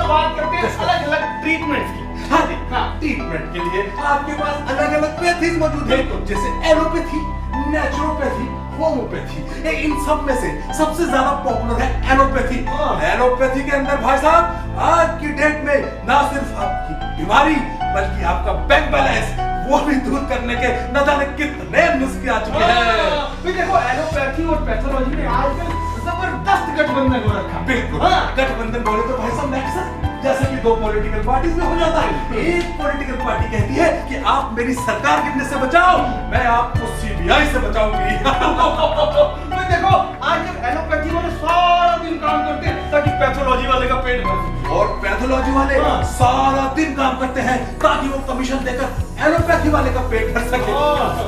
अब बात करते हैं अलग अलग ट्रीटमेंट की। हाँ जी, हाँ, ट्रीटमेंट के लिए आपके पास अलग अलग पैथीज मौजूद है, जैसे एलोपैथी, नेचुरोपैथी, होम्योपैथी। इन सब में से सबसे ज्यादा पॉपुलर है एलोपैथी। एलोपैथी के अंदर भाई साहब आज की डेट में ना सिर्फ आपकी बीमारी बल्कि आपका बैंक बैलेंस वो भी दूर करने के न जाने कितने नुस्खे आ चुके हैं। तो देखो एलोपैथी और पैथोलॉजी में आजकल जबरदस्त गठबंधन हो रखा है। बिल्कुल, गठबंधन बोले तो भाई साहब नेक्सस, जैसे कि दो पॉलिटिकल पार्टीज में हो जाता है। एक पॉलिटिकल पार्टी कहती है कि आप मेरी सरकार गिरने से बचाओ, मैं आपको सीबीआई से बचाऊंगी। तो देखो आजकल एलोपैथी वाले सारा दिन काम करते हैं ताकि पैथोलॉजी वाले का पेट भर सके। और पैथोलॉजी वाले सारा दिन काम करते हैं ताकि वो कमीशन देकर एलोपैथी वाले का पेट भर सके।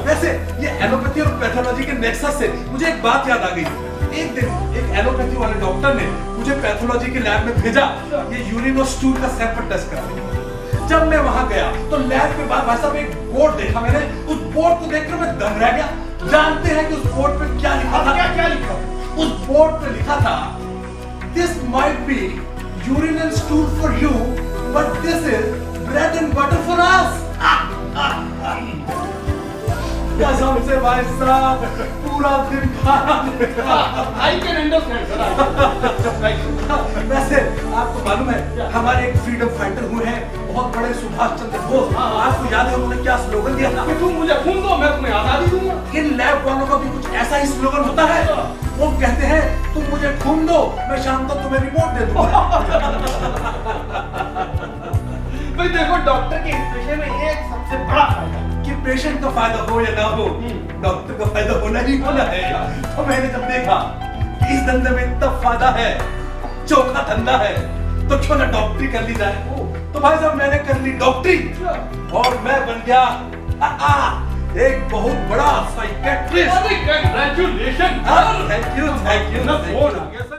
वैसे ये एलोपैथी और पैथोलॉजी के नेक्सस से मुझे एक बात याद आ गई। एक दिन एक एलोपैथी वाले डॉक्टर ने मुझे पैथोलॉजी के लैब में भेजा ये यूरिन और स्टूल का सैंपल टेस्ट करने। जब मैं वहां गया तो लैब के बाद भाई साहब एक बोर्ड देखा मैंने। उस बोर्ड को देखकर मैं दंग रह गया। जानते हैं कि उस बोर्ड पे क्या लिखा था? क्या लिखा? उस बोर्ड पे लिखा था, this might be urine and stool for you but this is bread and butter for us. कसम से भाई साहब पूरा दिन खाना आई कैन अंडरस्टैंड सर। वैसे आपको मालूम है हमारे एक फ्रीडम फाइटर हुए हैं बहुत बड़े सुभाष चंद्र बोस। आपको याद है उन्होंने क्या स्लोगन दिया था? कि तुम मुझे खून दो मैं तुम्हें आजादी दूंगा। इन लैब वालों का भी कुछ ऐसा ही स्लोगन होता है। वो कहते हैं तुम मुझे खून दो मैं शाम तक तुम्हें रिपोर्ट दे दूंगा। भाई देखो डॉक्टर के इस पेशे में एक सबसे बड़ा फायदा कि पेशेंट का फायदा हो या ना हो, डॉक्टर का फायदा होना ही होना है। तो मैंने जब देखा कि इस धंधे में इतना फायदा है, चोखा धंधा है, तो क्यों ना डॉक्टरी कर ली जाए। तो भाई साहब मैंने कर ली डॉक्टरी और मैं बन गया एक बहुत बड़ा psychiatrist. Congratulation. Thank you. Phone आ गया सर।